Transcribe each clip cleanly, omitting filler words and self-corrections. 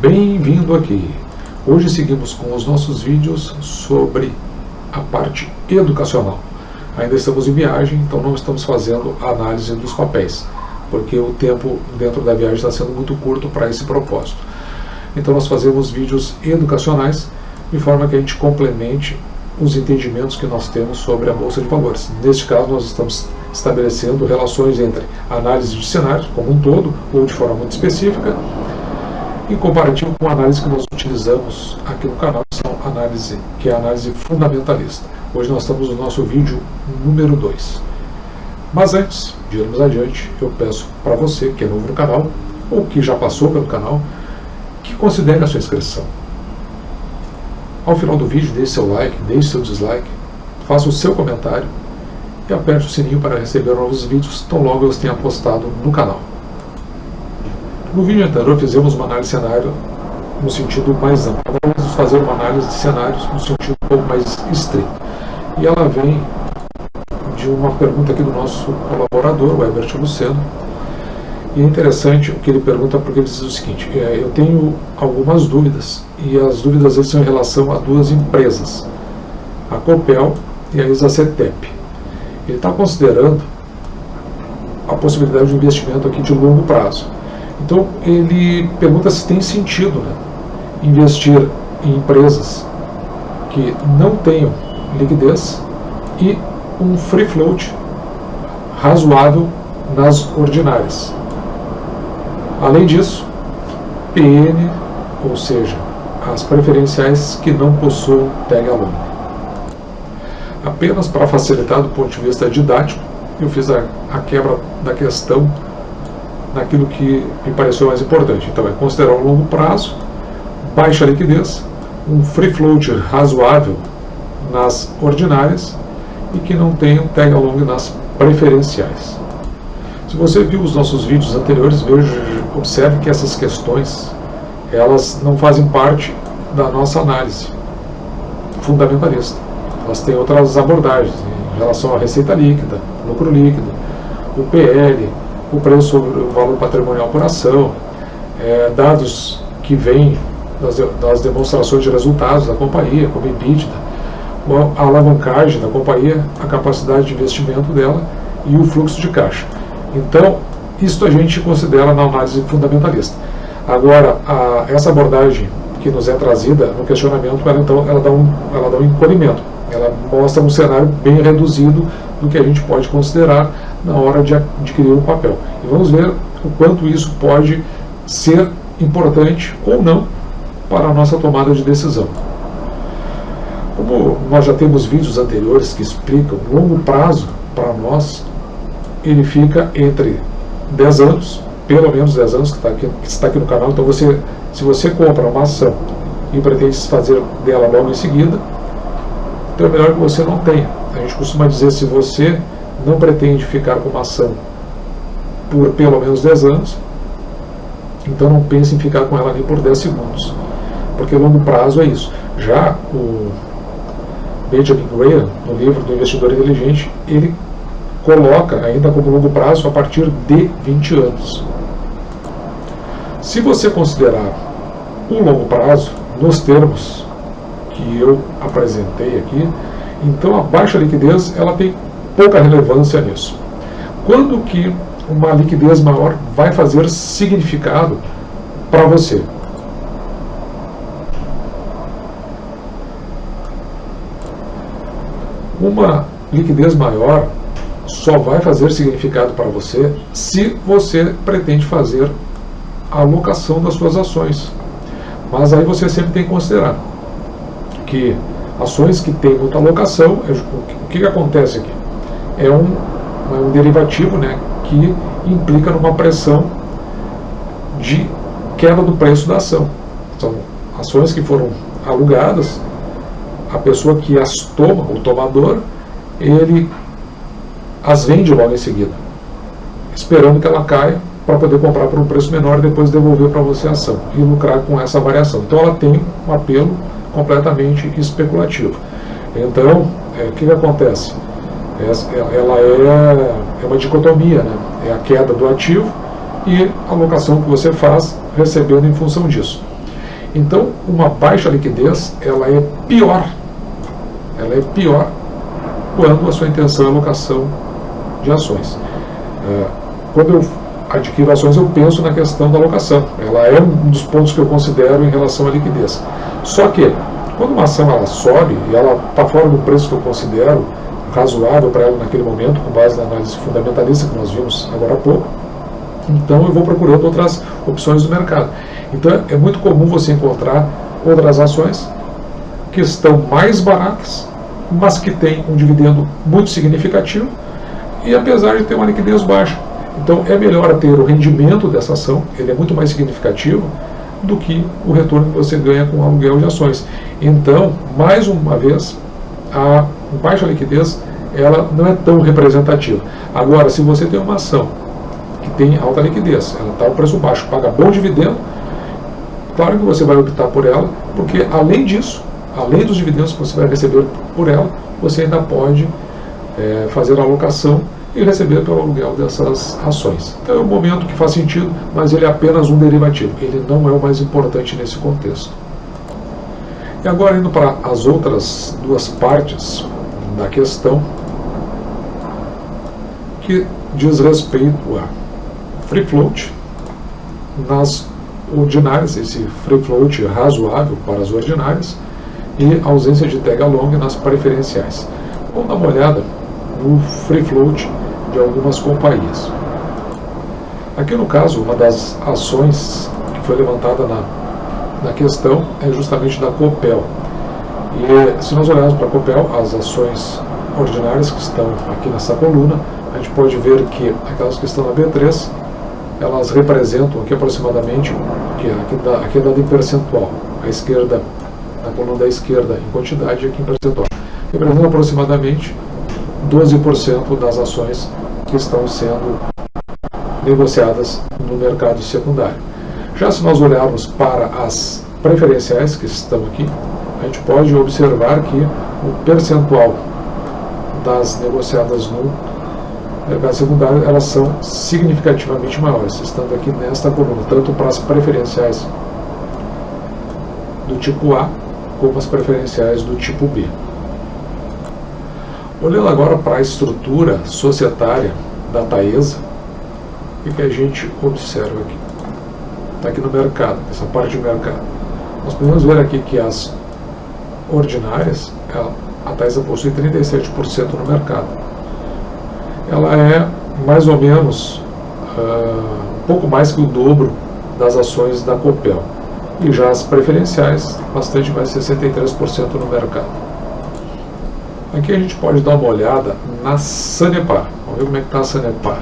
Bem-vindo aqui! Hoje seguimos com os nossos vídeos sobre a parte educacional. Ainda estamos em viagem, então não estamos fazendo a análise dos papéis, porque o tempo dentro da viagem está sendo muito curto para esse propósito. Então nós fazemos vídeos educacionais, de forma que a gente complemente os entendimentos que nós temos sobre a Bolsa de Valores. Neste caso, nós estamos estabelecendo relações entre análise de cenários como um todo, ou de forma muito específica, em comparativo com a análise que nós utilizamos aqui no canal, que é a análise fundamentalista. Hoje nós estamos no nosso vídeo número 2. Mas antes de irmos adiante, eu peço para você que é novo no canal, ou que já passou pelo canal, que considere a sua inscrição. Ao final do vídeo, deixe seu like, deixe seu dislike, faça o seu comentário e aperte o sininho para receber novos vídeos tão logo eu os tenha postado no canal. No vídeo anterior fizemos uma análise de cenário no sentido mais amplo. Agora vamos fazer uma análise de cenários no sentido um pouco mais estrito. E ela vem de uma pergunta aqui do nosso colaborador, o Herbert Luceno. E é interessante o que ele pergunta, porque ele diz o seguinte: eu tenho algumas dúvidas, e as dúvidas são em relação a duas empresas, a Copel e a Isacetep. Ele está considerando a possibilidade de investimento aqui de longo prazo. Então ele pergunta se tem sentido, investir em empresas que não tenham liquidez e um free float razoável nas ordinárias. Além disso, PN, ou seja, as preferenciais que não possuem tag along. Apenas para facilitar do ponto de vista didático, eu fiz a quebra da questão naquilo que me pareceu mais importante. Então é considerar um longo prazo, baixa liquidez, um free float razoável nas ordinárias e que não tenha um tag along nas preferenciais. Se você viu os nossos vídeos anteriores, observe que essas questões elas não fazem parte da nossa análise fundamentalista. Elas têm outras abordagens em relação à receita líquida, lucro líquido, o PL, o preço sobre o valor patrimonial por ação, dados que vêm das demonstrações de resultados da companhia, como EBITDA, a alavancagem da companhia, a capacidade de investimento dela e o fluxo de caixa. Então, isso a gente considera na análise fundamentalista. Agora, essa abordagem que nos é trazida no questionamento, ela dá um encolhimento. Ela mostra um cenário bem reduzido do que a gente pode considerar na hora de adquirir um papel. E vamos ver o quanto isso pode ser importante ou não para a nossa tomada de decisão. Como nós já temos vídeos anteriores que explicam, longo prazo para nós ele fica entre 10 anos, pelo menos 10 anos, que está aqui no canal. Então se você compra uma ação e pretende fazer dela logo em seguida, então é melhor que você não tenha. A gente costuma dizer, se você não pretende ficar com uma ação por pelo menos 10 anos, então não pense em ficar com ela nem por 10 segundos, porque longo prazo é isso. Já o Benjamin Graham, no livro do Investidor Inteligente, ele coloca ainda como longo prazo a partir de 20 anos. Se você considerar o longo prazo nos termos que eu apresentei aqui, então a baixa liquidez ela tem pouca relevância nisso. Quando que uma liquidez maior vai fazer significado para você? Uma liquidez maior só vai fazer significado para você se você pretende fazer a alocação das suas ações. Mas aí você sempre tem que considerar que ações que têm muita alocação, o que acontece aqui? É um derivativo, que implica numa pressão de queda do preço da ação. São ações que foram alugadas, a pessoa que as toma, o tomador, ele as vende logo em seguida, esperando que ela caia para poder comprar por um preço menor e depois devolver para você a ação e lucrar com essa variação. Então ela tem um apelo completamente especulativo. Então, o que acontece? Ela é uma dicotomia, é a queda do ativo e a alocação que você faz recebendo em função disso. Então, uma baixa liquidez, ela é pior quando a sua intenção é alocação de ações. Quando eu adquiro ações, eu penso na questão da alocação. Ela é um dos pontos que eu considero em relação à liquidez. Só que, quando uma ação ela sobe e ela está fora do preço que eu considero razoável para ela naquele momento, com base na análise fundamentalista que nós vimos agora há pouco, então eu vou procurando outras opções do mercado. Então é muito comum você encontrar outras ações que estão mais baratas, mas que têm um dividendo muito significativo, e apesar de ter uma liquidez baixa. Então é melhor ter o rendimento dessa ação, ele é muito mais significativo do que o retorno que você ganha com o aluguel de ações. Então, mais uma vez, a baixa liquidez ela não é tão representativa. Agora, se você tem uma ação que tem alta liquidez, ela está ao preço baixo, paga bom dividendo, claro que você vai optar por ela, porque além disso, além dos dividendos que você vai receber por ela, você ainda pode fazer a alocação e receber pelo aluguel dessas ações. Então é um momento que faz sentido, mas ele é apenas um derivativo, ele não é o mais importante nesse contexto. E agora indo para as outras duas partes da questão, que diz respeito a free float nas ordinárias, esse free float razoável para as ordinárias, e ausência de tag along nas preferenciais. Vamos dar uma olhada no free float de algumas companhias. Aqui no caso, uma das ações que foi levantada na questão é justamente da Copel. E se nós olharmos para a Copel, as ações ordinárias que estão aqui nessa coluna, a gente pode ver que aquelas que estão na B3, elas representam aqui aproximadamente, aqui é dado em percentual, a esquerda, na coluna da esquerda em quantidade e aqui em percentual, representam aproximadamente 12% das ações que estão sendo negociadas no mercado secundário. Já se nós olharmos para as preferenciais que estão aqui, a gente pode observar que o percentual das negociadas no mercado secundário, elas são significativamente maiores, estando aqui nesta coluna, tanto para as preferenciais do tipo A, como as preferenciais do tipo B. Olhando agora para a estrutura societária da Taesa, o que a gente observa aqui? Está aqui no mercado, essa parte do mercado. Nós podemos ver aqui que as ordinárias, a Taesa possui 37% no mercado. Ela é mais ou menos um pouco mais que o dobro das ações da Copel. E já as preferenciais, bastante mais de 63% no mercado. Aqui a gente pode dar uma olhada na Sanepar. Vamos ver como é que está a Sanepar.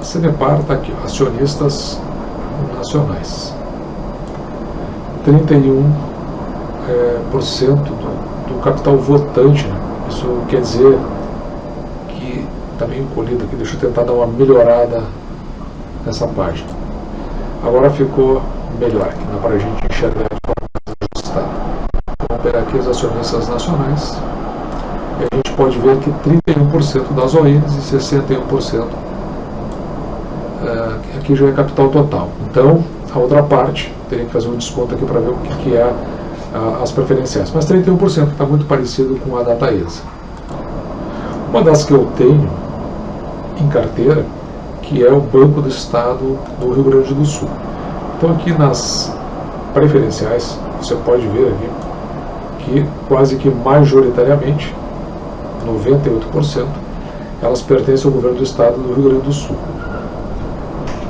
A Sanepar está aqui, acionistas nacionais. 31% do capital votante, né? Isso quer dizer que está meio encolhido aqui, deixa eu tentar dar uma melhorada nessa página. Agora ficou melhor, aqui dá para a gente enxergar de forma mais ajustada. Vamos pegar aqui os acionistas nacionais e a gente pode ver que 31% das ONs e 61% aqui já é capital total. Então, a outra parte, teria que fazer um desconto aqui para ver o que é as preferenciais. Mas 31% está muito parecido com a da Taesa. Uma das que eu tenho em carteira, que é o Banco do Estado do Rio Grande do Sul. Então aqui nas preferenciais, você pode ver aqui que quase que majoritariamente, 98%, elas pertencem ao governo do Estado do Rio Grande do Sul.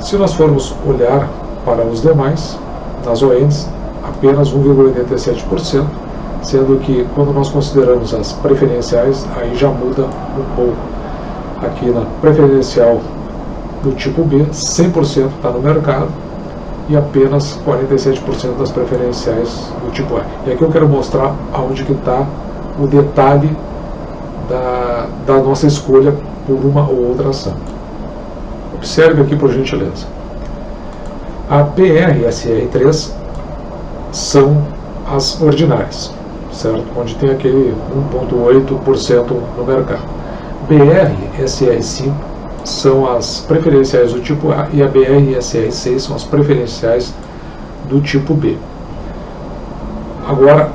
Se nós formos olhar para os demais, nas ONs, apenas 1,87%, sendo que quando nós consideramos as preferenciais, aí já muda um pouco. Aqui na preferencial do tipo B, 100% está no mercado e apenas 47% das preferenciais do tipo A. E aqui eu quero mostrar aonde que está o detalhe da nossa escolha por uma ou outra ação. Observe aqui, por gentileza. A BR e a SR3 são as ordinárias, certo? Onde tem aquele 1,8% no mercado. BR e SR5 são as preferenciais do tipo A e a BR e SR6 são as preferenciais do tipo B. Agora,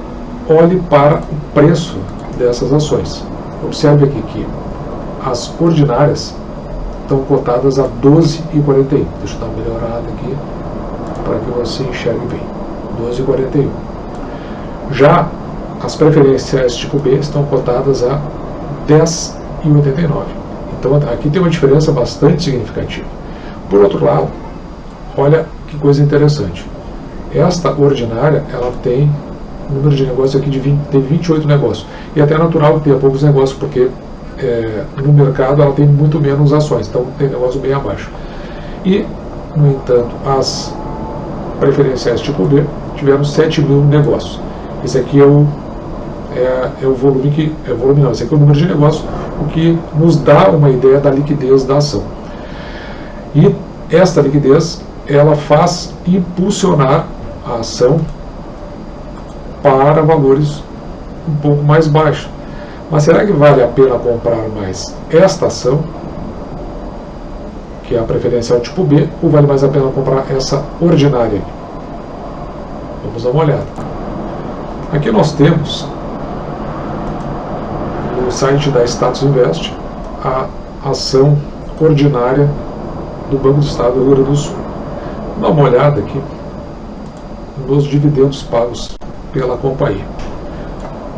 olhe para o preço dessas ações. Observe aqui que as ordinárias estão cotadas a 12,41. Deixa eu dar uma melhorada aqui para que você enxergue bem. 12,41. Já as preferenciais tipo B estão cotadas a 10,89. Então aqui tem uma diferença bastante significativa. Por outro lado, olha que coisa interessante. Esta ordinária, ela tem um número de negócios aqui de 28 negócios. E até é natural que tenha poucos negócios, porque no mercado ela tem muito menos ações, então tem negócio bem abaixo. E, no entanto, as preferenciais tipo B tiveram 7 mil negócios. Esse aqui é o volume que... volume não, esse aqui é o número de negócios, o que nos dá uma ideia da liquidez da ação. E esta liquidez, ela faz impulsionar a ação para valores um pouco mais baixos. Mas será que vale a pena comprar mais esta ação, que é a preferencial tipo B, ou vale mais a pena comprar essa ordinária? Vamos dar uma olhada. Aqui nós temos, no site da Status Invest, a ação ordinária do Banco do Estado do Rio Grande do Sul. Dá uma olhada aqui nos dividendos pagos pela companhia.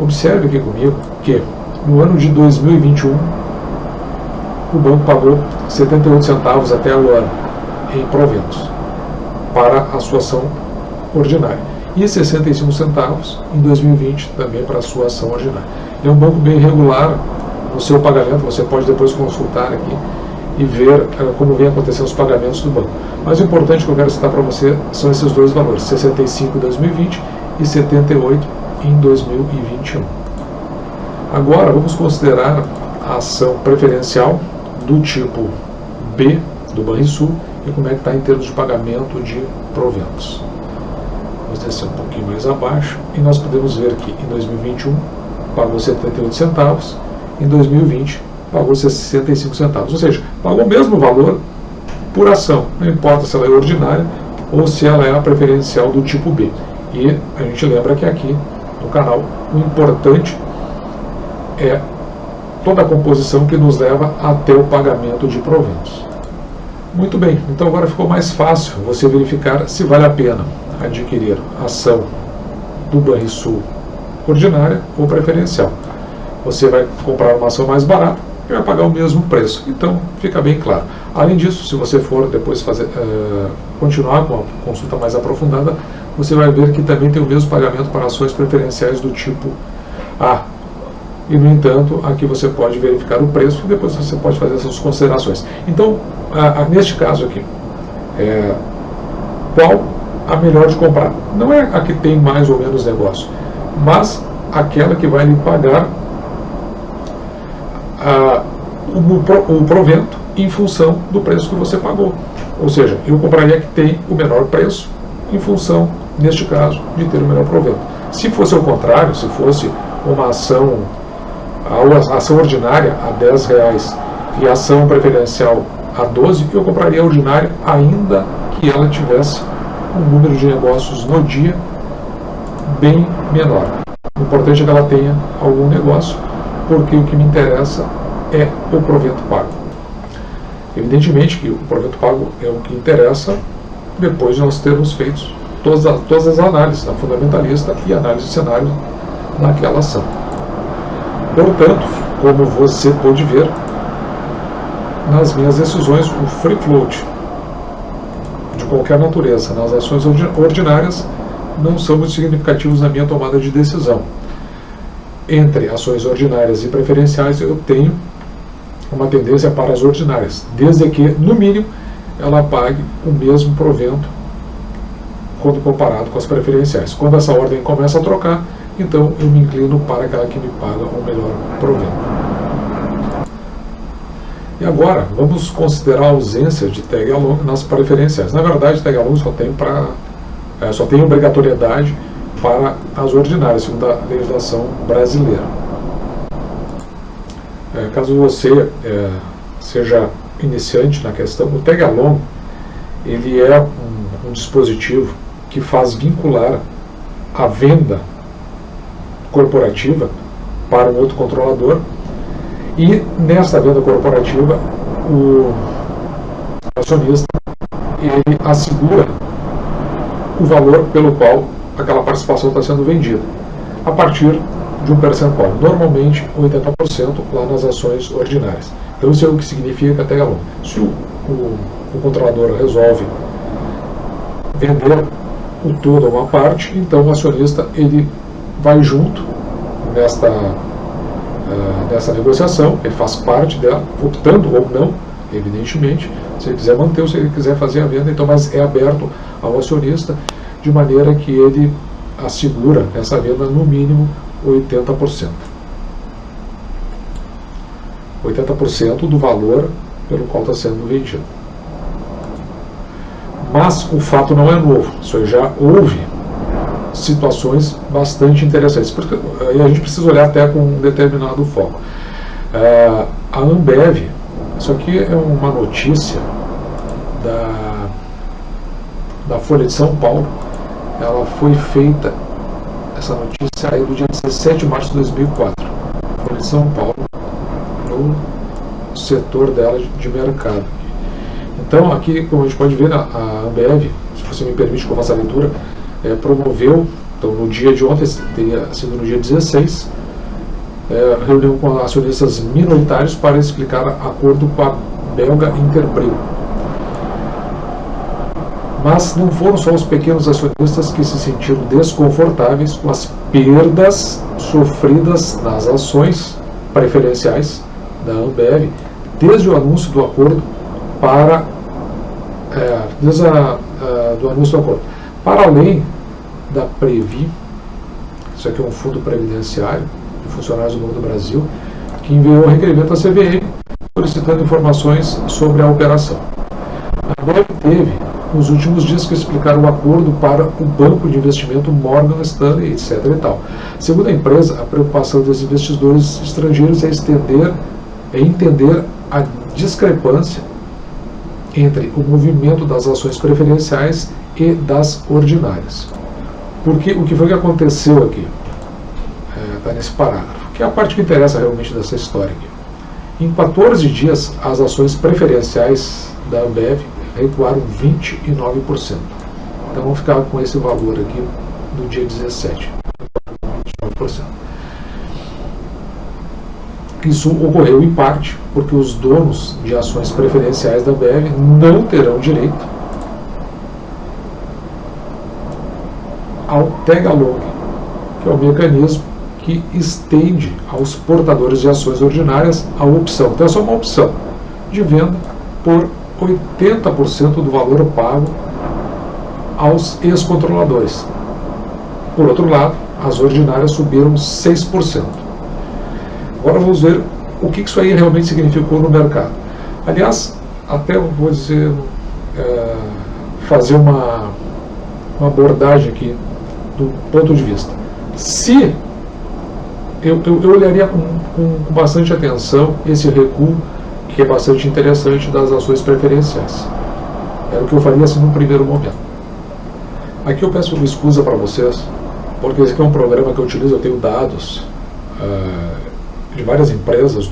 Observe aqui comigo que no ano de 2021 o banco pagou 78 centavos até agora em proventos para a sua ação ordinária e 65 centavos em 2020 também para a sua ação ordinária. É um banco bem regular no seu pagamento, você pode depois consultar aqui e ver como vem acontecendo os pagamentos do banco. Mas o importante que eu quero citar para você são esses dois valores, 65 em 2020 e 78 em 2021. Agora vamos considerar a ação preferencial do tipo B do Banrisul e como é que está em termos de pagamento de proventos. Vamos descer um pouquinho mais abaixo e nós podemos ver que em 2021 pagou 78 centavos, em 2020 pagou 65 centavos, ou seja, pagou o mesmo valor por ação, não importa se ela é ordinária ou se ela é a preferencial do tipo B. E a gente lembra que aqui no canal o importante é toda a composição que nos leva até o pagamento de proventos. Muito bem, então agora ficou mais fácil você verificar se vale a pena adquirir ação do Banrisul ordinária ou preferencial. Você vai comprar uma ação mais barata e vai pagar o mesmo preço. Então fica bem claro. Além disso, se você for depois continuar com a consulta mais aprofundada, você vai ver que também tem o mesmo pagamento para ações preferenciais do tipo A. E, no entanto, aqui você pode verificar o preço e depois você pode fazer essas considerações. Então, neste caso aqui, qual a melhor de comprar? Não é a que tem mais ou menos negócio, mas aquela que vai lhe pagar o provento em função do preço que você pagou. Ou seja, eu compraria a que tem o menor preço em função, neste caso, de ter o menor provento. Se fosse o contrário, se fosse uma ação, a ação ordinária a R$10 e a ação preferencial a 12, eu compraria a ordinária ainda que ela tivesse um número de negócios no dia bem menor. O importante é que ela tenha algum negócio, porque o que me interessa é o provento pago. Evidentemente que o provento pago é o que interessa depois de nós termos feito todas as análises, a fundamentalista e a análise de cenário naquela ação. Portanto, como você pode ver, nas minhas decisões, o free float de qualquer natureza nas ações ordinárias não são muito significativos na minha tomada de decisão. Entre ações ordinárias e preferenciais, eu tenho uma tendência para as ordinárias, desde que, no mínimo, ela pague o mesmo provento quando comparado com as preferenciais. Quando essa ordem começa a trocar, então eu me inclino para aquela que me paga o melhor provento. E agora, vamos considerar a ausência de tag along nas preferenciais. Na verdade, tag along só tem obrigatoriedade para as ordinárias, segundo a legislação brasileira. Caso você seja iniciante na questão, o tag along ele é um dispositivo que faz vincular a venda corporativa para um outro controlador, e nessa venda corporativa o acionista ele assegura o valor pelo qual aquela participação está sendo vendida, a partir de um percentual, normalmente 80% lá nas ações ordinárias. Então isso é o que significa tag along. Se o controlador resolve vender o todo ou uma parte, então o acionista ele vai junto nessa negociação, ele faz parte dela, optando ou não, evidentemente, se ele quiser manter ou se ele quiser fazer a venda, então, mas é aberto ao acionista, de maneira que ele assegura essa venda no mínimo 80%. 80% do valor pelo qual está sendo vendido. Mas o fato não é novo, isso aí já houve situações bastante interessantes, porque aí a gente precisa olhar até com um determinado foco. A Ambev, isso aqui é uma notícia da Folha de São Paulo, ela foi feita, essa notícia aí do dia 17 de março de 2004, Folha de São Paulo, no setor dela de mercado. Então aqui, como a gente pode ver, a Ambev, se você me permite que eu faça a leitura, promoveu, então no dia de ontem, teria sido no dia 16, reunião com acionistas minoritários para explicar acordo com a belga Interbril. Mas não foram só os pequenos acionistas que se sentiram desconfortáveis com as perdas sofridas nas ações preferenciais da Ambev desde o anúncio do acordo para além da Previ. Isso aqui é um fundo previdenciário de funcionários do Banco do Brasil, que enviou um requerimento à CVM solicitando informações sobre a operação. A Ambev teve, nos últimos dias, que explicar o acordo para o banco de investimento Morgan Stanley, etc. e tal. Segundo a empresa, a preocupação dos investidores estrangeiros é entender a discrepância entre o movimento das ações preferenciais e das ordinárias. Porque o que foi que aconteceu aqui? Está nesse parágrafo, que é a parte que interessa realmente dessa história aqui. Em 14 dias, as ações preferenciais da Ambev recuaram 29%. Então vamos ficar com esse valor aqui do dia 17, 29%. Isso ocorreu em parte porque os donos de ações preferenciais da Ambev não terão direito ao tag along, que é o mecanismo que estende aos portadores de ações ordinárias a opção. Então é só uma opção de venda por 80% do valor pago aos ex-controladores. Por outro lado, as ordinárias subiram 6%. Agora vamos ver o que isso aí realmente significou no mercado. Aliás, até vou dizer, fazer uma abordagem aqui do ponto de vista. Se eu olharia com bastante atenção esse recuo, que é bastante interessante, das ações preferenciais. Era o que eu faria assim no primeiro momento. Aqui eu peço desculpa para vocês, porque esse aqui é um programa que eu utilizo, eu tenho dados de várias empresas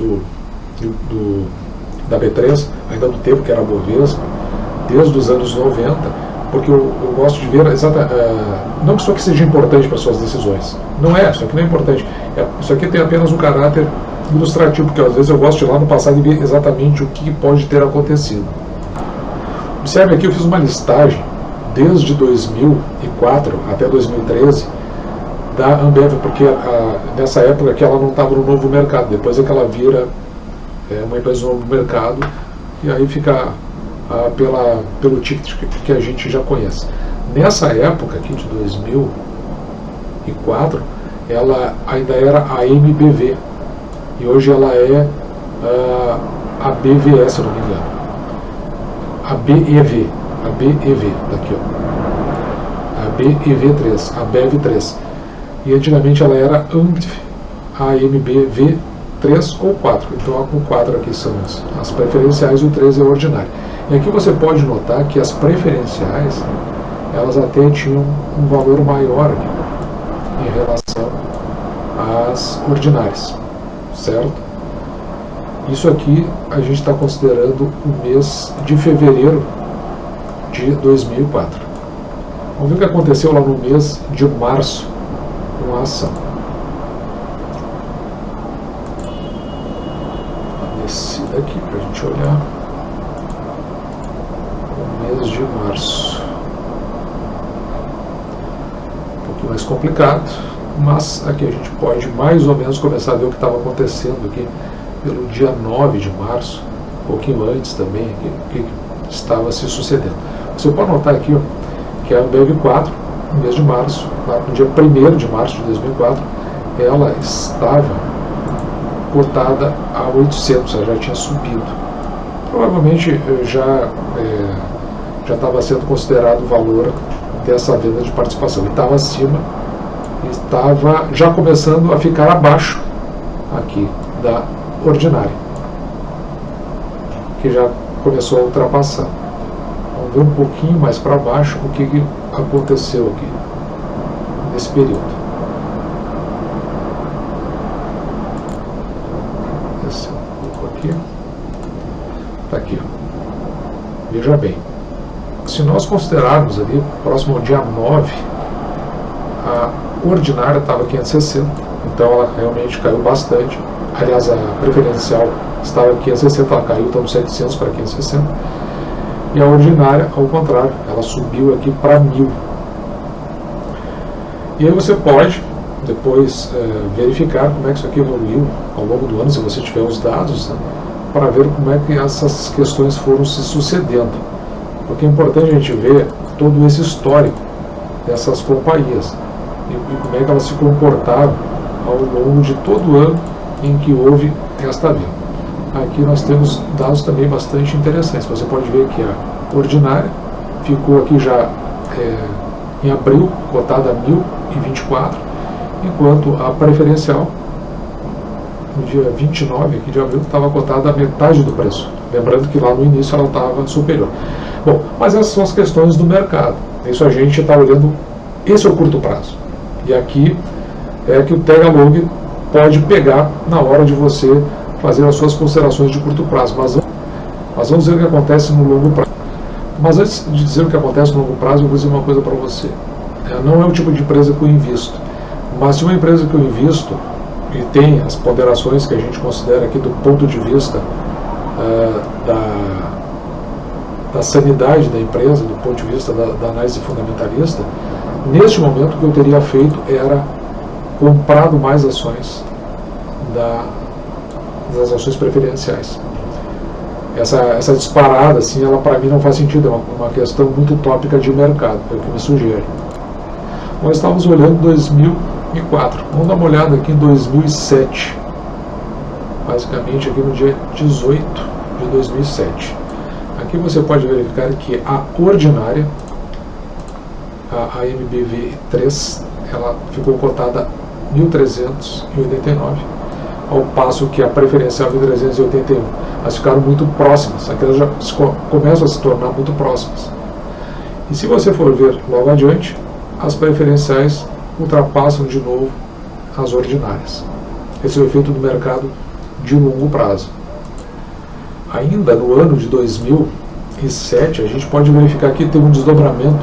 da B3, ainda do tempo que era a Bovespa, desde os anos 90, porque eu gosto de ver não que isso aqui seja importante para suas decisões, não é, isso aqui não é importante, isso aqui tem apenas um caráter ilustrativo, porque às vezes eu gosto de ir lá no passado e ver exatamente o que pode ter acontecido. Observe aqui, eu fiz uma listagem desde 2004 até 2013 da Ambev, porque nessa época que ela não estava no novo mercado, depois é que ela vira uma empresa no novo mercado, e aí fica pelo ticket que a gente já conhece. Nessa época aqui de 2004, ela ainda era a MBV, e hoje ela é a BVS, se não me engano. A BEV, daqui ó. A BEV3, a BEV3. E antigamente ela era AMBV 3 ou 4. Então o 4 aqui são as preferenciais e o 3 é o ordinário. E aqui você pode notar que as preferenciais, elas até tinham um valor maior aqui, em relação as ordinárias, certo? Isso aqui a gente está considerando o mês de fevereiro de 2004. Vamos ver o que aconteceu lá no mês de março com a ação. Esse daqui para a gente olhar. O mês de março. Um pouquinho mais complicado, mas aqui a gente pode mais ou menos começar a ver o que estava acontecendo aqui pelo dia 9 de março, um pouquinho antes também, o que estava se sucedendo. Você pode notar aqui, ó, que a Ambev 4, no mês de março, no dia 1º de março de 2004, ela estava cotada a 800, ela já tinha subido. Provavelmente já estava sendo considerado o valor dessa venda de participação. E estava acima, estava já começando a ficar abaixo aqui da ordinária, que já começou a ultrapassar. Vamos ver um pouquinho mais para baixo o que aconteceu aqui nesse período. Descer um pouco aqui. Está aqui, ó. Veja bem, se nós considerarmos ali, próximo ao dia 9, a ordinária estava 560, então ela realmente caiu bastante. Aliás, a preferencial estava em 560, ela caiu então de 700 para 560. E a ordinária, ao contrário, ela subiu aqui para 1000. E aí você pode depois verificar como é que isso aqui evoluiu ao longo do ano, se você tiver os dados, né, para ver como é que essas questões foram se sucedendo. Porque é importante a gente ver todo esse histórico dessas companhias e como é que elas se comportaram ao longo de todo o ano em que houve esta venda. Aqui nós temos dados também bastante interessantes. Você pode ver que a ordinária ficou aqui já em abril, cotada a 1024, enquanto a preferencial, no dia 29 aqui de abril, estava cotada a metade do preço. Lembrando que lá no início ela estava superior. Bom, mas essas são as questões do mercado. Isso a gente está olhando, esse é o curto prazo. E aqui é que o Tega Long pode pegar na hora de você fazer as suas considerações de curto prazo. Mas vamos ver o que acontece no longo prazo. Mas antes de dizer o que acontece no longo prazo, eu vou dizer uma coisa para você. Não é o tipo de empresa que eu invisto. Mas se uma empresa que eu invisto e tem as ponderações que a gente considera aqui do ponto de vista da sanidade da empresa, do ponto de vista da análise fundamentalista, neste momento o que eu teria feito era comprado mais ações das ações preferenciais. Essa disparada, assim, ela para mim não faz sentido, é uma questão muito utópica de mercado, é o que me sugere. Nós estávamos olhando 2004, vamos dar uma olhada aqui em 2007, basicamente aqui no dia 18 de 2007. Aqui você pode verificar que a ordinária, a AMBV3, ela ficou cotada 1.389, ao passo que a preferencial 1.381. Elas ficaram muito próximas, aqui elas já começam a se tornar muito próximas. E se você for ver logo adiante, as preferenciais ultrapassam de novo as ordinárias. Esse é o efeito do mercado de longo prazo. Ainda no ano de 2007, a gente pode verificar que teve um desdobramento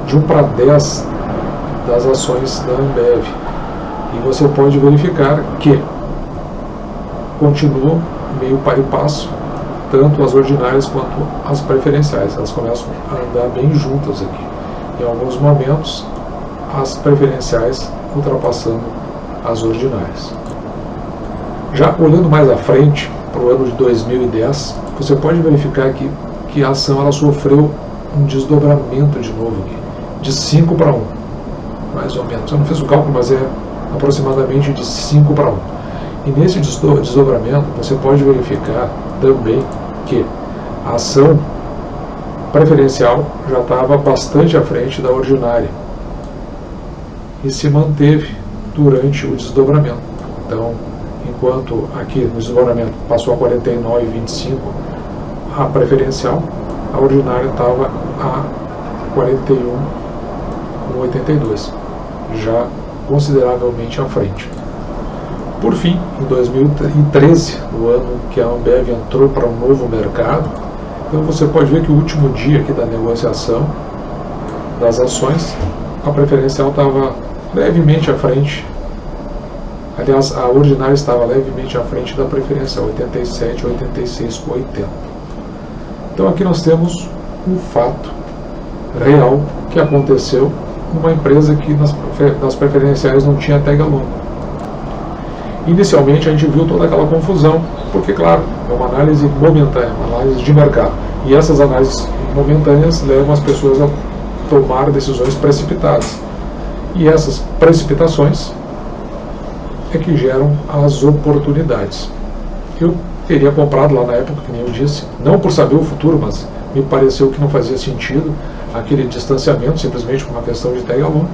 de 1:10 das ações da Ambev. E você pode verificar que continuam meio para e passo, tanto as ordinárias quanto as preferenciais. Elas começam a andar bem juntas aqui. Em alguns momentos, as preferenciais ultrapassando as ordinárias. Já olhando mais à frente, para o ano de 2010, você pode verificar aqui que a ação ela sofreu um desdobramento de novo aqui, de 5:1, mais ou menos. Eu não fiz o cálculo, mas é aproximadamente de 5:1. E nesse desdobramento, você pode verificar também que a ação preferencial já estava bastante à frente da ordinária e se manteve durante o desdobramento. Então, enquanto aqui no desdobramento passou a 49,25 a preferencial, a ordinária estava a 41,82, já consideravelmente à frente. Por fim, em 2013, o ano que a Ambev entrou para um novo mercado, então você pode ver que o último dia aqui da negociação das ações, a preferencial estava levemente à frente. Aliás, a ordinária estava levemente à frente da preferencial, 87, 86,80. Então aqui nós temos um fato real que aconteceu numa empresa que nas preferenciais não tinha tag along. Inicialmente a gente viu toda aquela confusão, porque claro, é uma análise momentânea, uma análise de mercado. E essas análises momentâneas levam as pessoas a tomar decisões precipitadas. E essas precipitações é que geram as oportunidades. Eu teria comprado lá na época, que nem eu disse, não por saber o futuro, mas me pareceu que não fazia sentido aquele distanciamento, simplesmente por uma questão de tag along.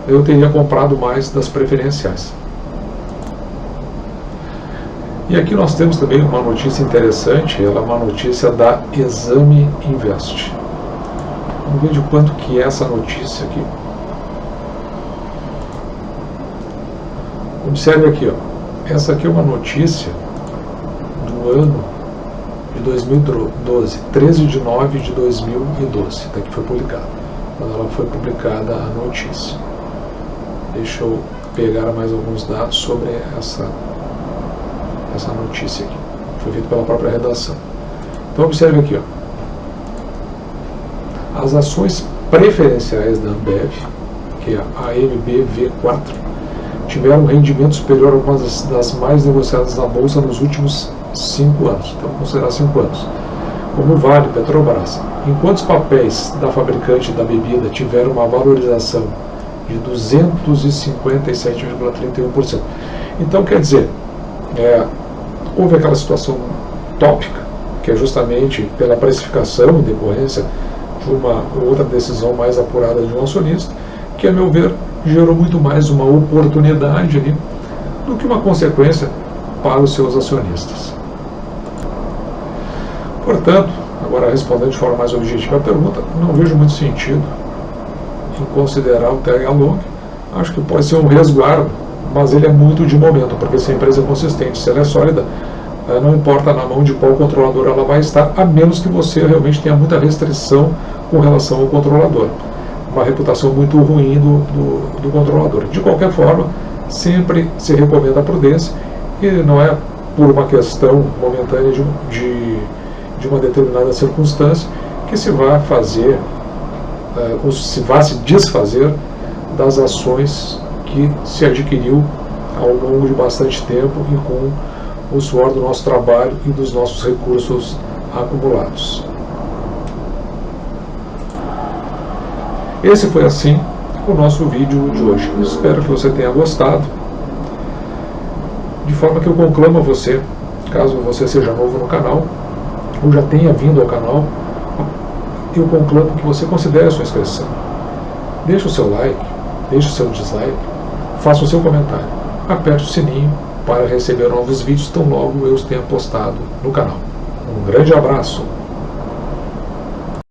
Eu teria comprado mais das preferenciais. E aqui nós temos também uma notícia interessante, ela é uma notícia da Exame Invest. Vamos ver de quanto que é essa notícia aqui. Observe aqui, ó. Essa aqui é uma notícia do ano de 2012, 13 de nove de 2012, até que foi publicada, quando ela foi publicada a notícia. Deixa eu pegar mais alguns dados sobre essa notícia aqui. Foi feita pela própria redação. Então observe aqui, ó. As ações preferenciais da Ambev, que é a AMBV4, tiveram um rendimento superior a algumas das mais negociadas na Bolsa nos últimos 5 anos. Então, vamos considerar 5 anos. Como Vale, Petrobras. Enquanto os papéis da fabricante da bebida tiveram uma valorização de 257,31%. Então, quer dizer, houve aquela situação tópica, que é justamente pela precificação em decorrência de uma outra decisão mais apurada de um acionista, que, a meu ver, gerou muito mais uma oportunidade ali do que uma consequência para os seus acionistas. Portanto, agora respondendo de forma mais objetiva a pergunta, não vejo muito sentido em considerar o tag along. Acho que pode ser um resguardo, mas ele é muito de momento, porque se a empresa é consistente, se ela é sólida, não importa na mão de qual controlador ela vai estar, a menos que você realmente tenha muita restrição com relação ao controlador. Uma reputação muito ruim do controlador. De qualquer forma, sempre se recomenda a prudência, e não é por uma questão momentânea de uma determinada circunstância que se vai fazer, ou se vai se desfazer das ações que se adquiriu ao longo de bastante tempo e com o suor do nosso trabalho e dos nossos recursos acumulados. Esse foi assim o nosso vídeo de hoje. Espero que você tenha gostado. De forma que eu conclamo a você, caso você seja novo no canal, ou já tenha vindo ao canal, eu conclamo que você considere a sua inscrição. Deixe o seu like, deixe o seu dislike, faça o seu comentário, aperte o sininho para receber novos vídeos tão logo eu os tenha postado no canal. Um grande abraço!